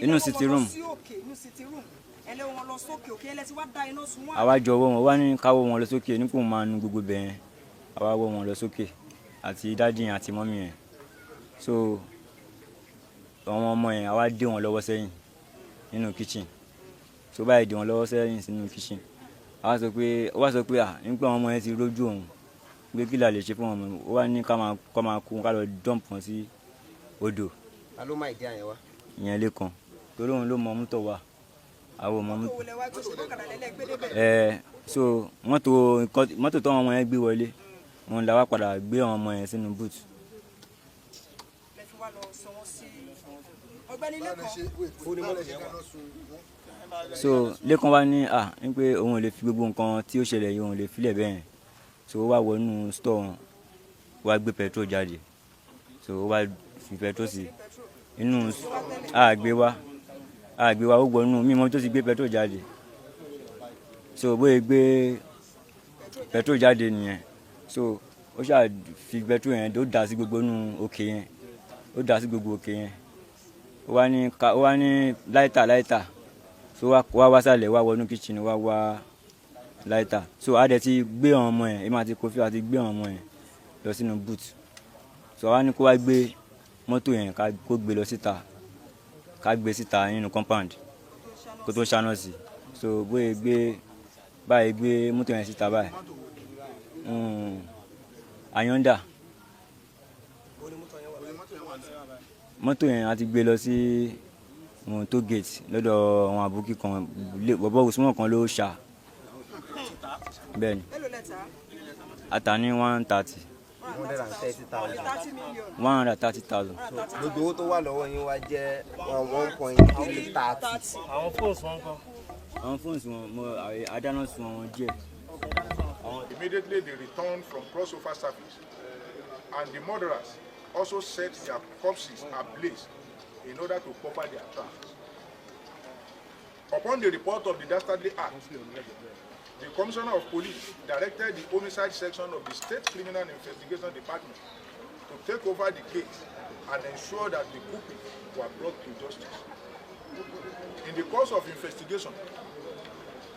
inú sitting room. Àwa jọ wọ́ wọn wá ní ká wọ́ wọn lọ sókè nípò máa nu gbogbo bẹ́ẹ̀ yẹn àwa wọ́ wọn lọ sókè àti dádì yẹn àti mọ́mì yẹn so àwọn ọmọ yẹn àwa dé wọn lọ́wọ́ sẹ́yìn nínú kitchen so báyìí dé wọn lọ́wọ́ sẹ́yìn sínú kitchen àwa sọ pé nípa àwọn ọmọ yẹn ti rójú òun pé kí la lè ṣe fún wọn ó wá ní ká máa kó ká lọ dump wọn sí odò. ta ló máa ìdí àyẹn wá. ìyẹn lẹ́kan torí òun ló mọ mọ́tò wa àwọn ọmọ mọ́tò. So mọ́tò tó àwọn ọmọ yẹn gbé wọlé wọn la wá padà gbé àwọn ọmọ yẹn sínú boot. So lẹ́kan wá ní pé òun ò lè fi gbogbo nǹkan tí ó ṣẹlẹ̀ yìí òun ò lè filẹ̀ bẹ́ẹ̀ yẹn so ó wá wọnú store wọn wá gbé petrol jáde so ó wá fi petrol sí inú àgbé wa ó wọnú mímọ́ tó ti gbé petrol jáde so bóyá gbé petrol jáde nìyẹn so ó ṣáà fi petrol yẹn ó dà sí gbogbo inú òkè yẹn ó dà sí gbogbo òkè yẹn ó wá ní láìtà so wá sálẹ̀ wá wọnú kitchen wá láìtà so a dẹ̀ ti gbé àwọn ọmọ yẹn èmi àti Kofi àti gbé àwọn ọmọ yẹn lọ sínú boot so àwa ní kó wá gbé mọ́tò yẹn kó gbé lọ síta ká gbé síta nínú compound kó tó ṣáná sí so bóyá gbé mọ́tò yẹn síta báyìí Ayọ́ndà mọ́tò yẹn a ti gbé lọ sí tó gate lọ́dọ̀ àwọn àbúkí kan bọ̀bọ̀ òsùnmọ̀ kan ló ṣá bẹ́ẹ̀ni ata ní 130,000. 130,000. gbogbo owó tó wà lọ́wọ́ yín wá jẹ́ 1.30. àwọn fóònù wọn kọ́. àwọn fóònù wọn adáná sun wọn díẹ̀. Immediately they returned from crossover service and the murderers also set their corpses ablaze in order to cover their tracks. Upon the report of the dastardly act, the Commissioner of Police directed the Homicide Section of the State Criminal Investigation Department to take over the case and ensure that the culprits were brought to justice. In the course of investigation,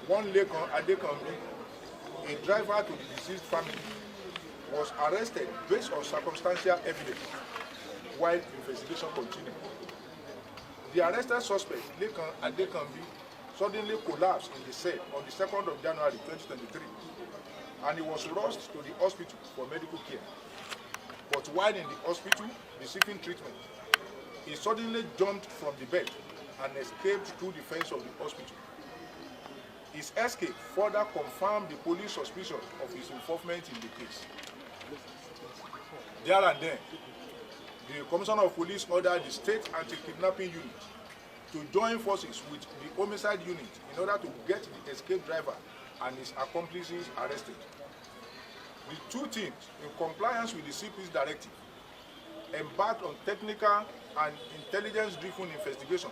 one Lekan Adekanbi, a driver to the deceased family, was arrested based on circumstantial evidence while investigation continued. The arrested suspect, Lekan Adekanbi, suddenly collapsed in the cell on the 2nd of January 2023, and he was rushed to the hospital for medical care. But while in the hospital receiving treatment, he suddenly jumped from the bed and escaped through the fence of the hospital. His escape further confirmed the police suspicion of his involvement in the case. There and then, the Commissioner of Police ordered the State Anti-Kidnapping Unit to join forces with the Homicide Unit in order to get the escaped driver and his accomplices arrested. The two teams, in compliance with the CP's directive, embarked on technical and intelligence-driven investigation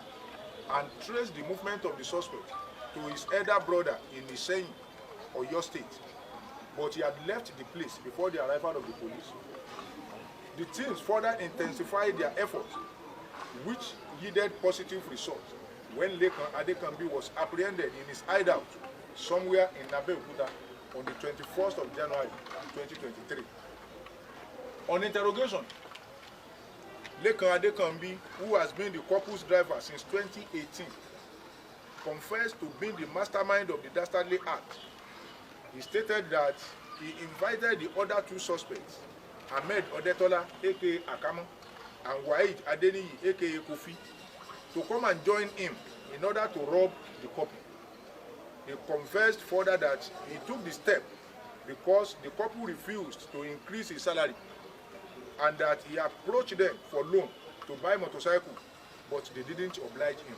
and traced the movement of the suspect to his elder brother in Iseyin, Oyo State, but he had left the place before the arrival of the police. The teams further intensified their efforts, which yielded positive results when Lekan Adekanbi was apprehended in his hideout somewhere in Abeokuta on the 21st of January 2023. On interrogation, Lekan Adekanbi, who has been the couple's driver since 2018, confessed to being the mastermind of the dastardly act. He stated that he invited the other two suspects, Ahmed Odetola, aka Akamo, and Waid Adeniyi, aka Kofi, to come and join him in order to rob the couple. He confessed further that he took the step because the couple refused to increase his salary, and that he approached them for loan to buy motorcycle, but they didn't oblige him.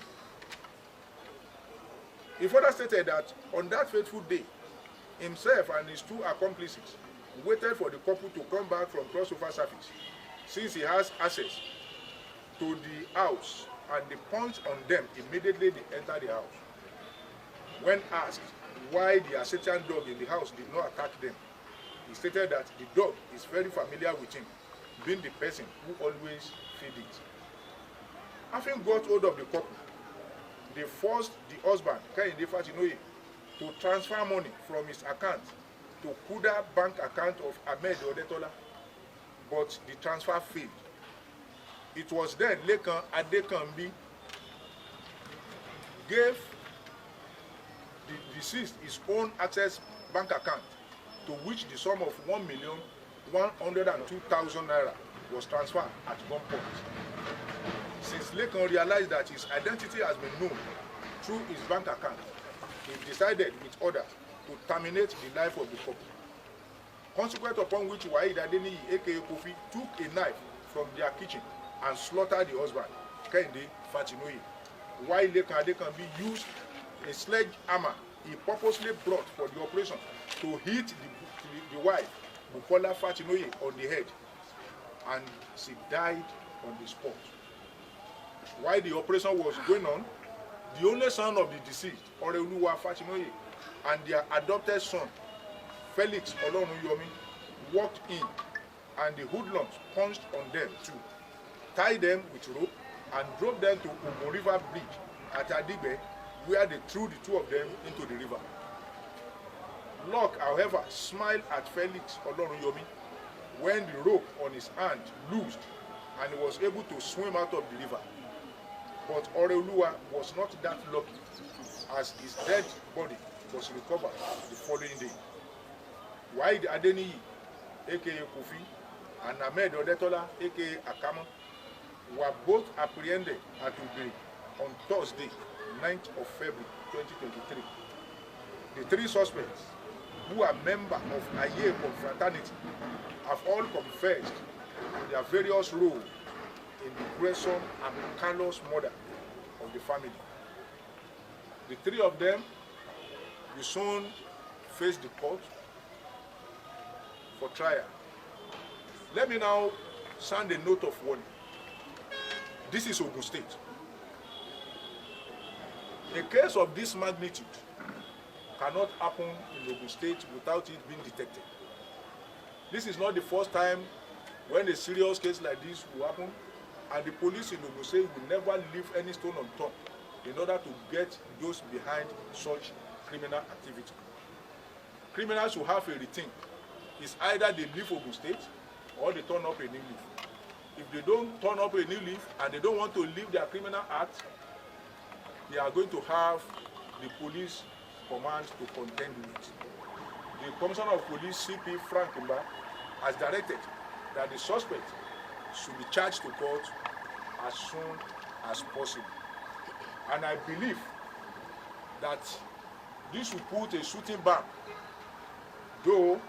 He further stated that on that fateful day, himself and his two accomplices waited for the couple to come back from crossover service, since he has access to the house, and they punched on them immediately they entered the house. When asked why the Assyrian dog in the house did not attack them, he stated that the dog is very familiar with him, being the person who always feeds it. Having got hold of the couple, they forced the husband, Kehinde Fatinoye, to transfer money from his account to Kuda bank account of Ahmed Odetola, but the transfer failed. It was then Lekan Adekanbi gave the deceased his own access bank account, to which the sum of 1,102,000 naira was transferred at gunpoint. Since Lekan realized that his identity has been known through his bank account, he decided with others to terminate the life of the couple. Consequent upon which Waheed Adeniyi aka Kofi took a knife from their kitchen and slaughtered the husband, Kehinde Fatinoye, while Lekan Adekanbi used a sledgehammer he purposely brought for the operation to hit the wife, Bukola Fatinoye, on the head, and she died on the spot. While the operation was going on, the only son of the deceased, Oreoluwa Fatinoye, and their adopted son, Felix Oloruyomi, walked in, and the hoodlums punched on them too, tied them with rope, and drove them to Ogun River Bridge at Adigbe, where they threw the two of them into the river. Luck, however, smiled at Felix Oloruyomi when the rope on his hand loosed and he was able to swim out of the river. But Oreoluwa was not that lucky, as his dead body was recovered the following day. Waheed Adeniyi, aka Kofi, and Ahmed Odetola, aka Akama, were both apprehended at Ugiri on Thursday, 9th of February 2023. The three suspects, who are members of Aye confraternity, have all confessed to their various roles in the Gruesome and callous murder of the family. The three of them will soon face the court for trial. Let me now sound a note of warning. This is Ogun State. A case of this magnitude cannot happen in Ogun State without it being detected. This is not the first time when a serious case like this will happen, and the police in Ogun State will never leave any stone unturned in order to get those behind such criminal activity. Criminals who have a routine is either they leave Ogun State or they turn up a new leaf. If they don't turn up a new leaf and they don't want to leave their criminal act, they are going to have the police command to contend with. The Commissioner of Police, CP Frank Mba, has directed that the suspect should be charged to court as soon as possible. And I believe that this will put a shooting ban, though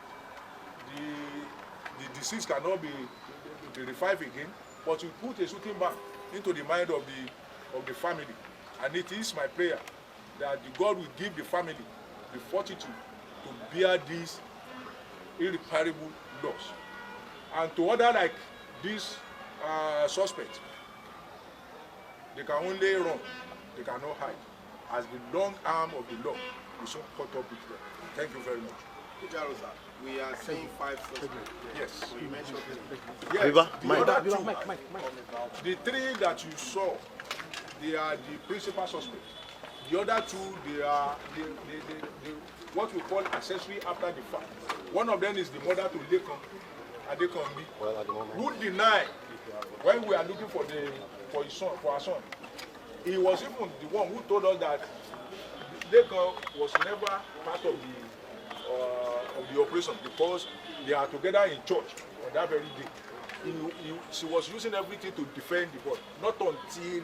the deceased cannot be revived again, but will put a shooting ban into the mind of the family. And it is my prayer that God will give the family the fortitude to bear this irreparable loss. And to other like this suspect, they can only run, they cannot hide, as the long arm of the law will soon cut up with them. Thank you very much. We are saying 5 suspects. Yes. So you mentioned the three that you saw, they are the principal suspects. The other two, they are what we call accessory after the fact. One of them is the mother to Lekan Adekanbi, who denied when we are looking for his son, for our son. He was even the one who told us that Lekan was never part of the operation, because they are together in church on that very day. She was using everything to defend the boy, not until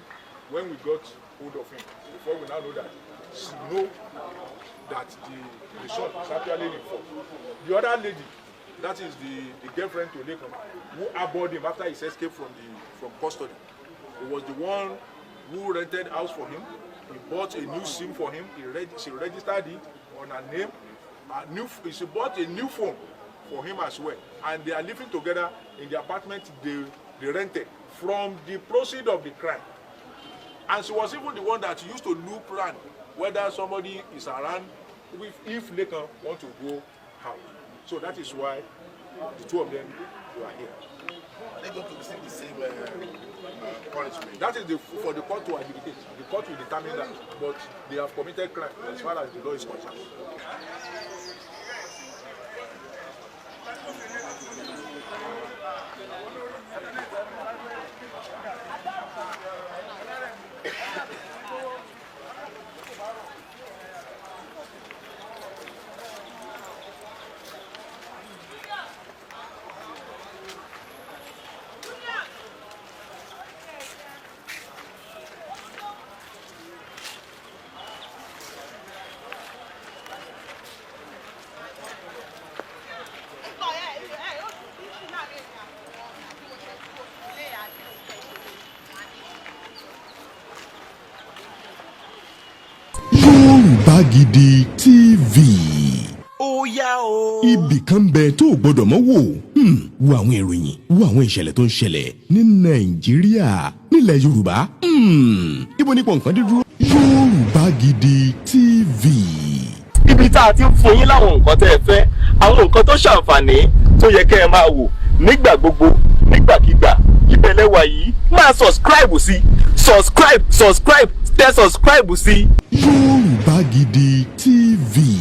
when we got hold of him, before we now know that she know that the son is actually involved. The other lady, that is the girlfriend to Lekan, who abhorred him after his escape from custody. It was the one who rented house for him. He bought a new SIM for him. She registered it on her name. She bought a new phone for him as well. And they are living together in the apartment they rented from the proceeds of the crime. And she was even the one that used to look around whether somebody is around if Lekan want to go out. So that is why the two of them were here. Are they going to receive the same punishment. That is for the court to adjudicate. The court will determine that, but they have committed crime as far as the law is concerned. Yorùbá Gidi TV. Ó yá o. Ibì kan bẹ tó gbọdọ̀ mọ́ wò. Wo àwọn ìròyìn, wo àwọn ìṣẹ̀lẹ̀ tó ń ṣẹlẹ̀ ní Nàìjíríà, nílẹ̀ Yorùbá. Ibo ní pọ̀nkan dídúró. Yorùbá Gidi TV. Ibi tá a ti ń fún yín láwọn nǹkan tẹ́ ẹ fẹ́, àwọn nǹkan tó ṣàǹfààní tó yẹ kẹ́ ẹ máa wò nígbà gbogbo, nígbàkigbà. Ìbẹ̀lẹ̀ wà yìí máa subscribe sí. Subscribe, tẹ subscribe sí. Yorùbá Gidi TV.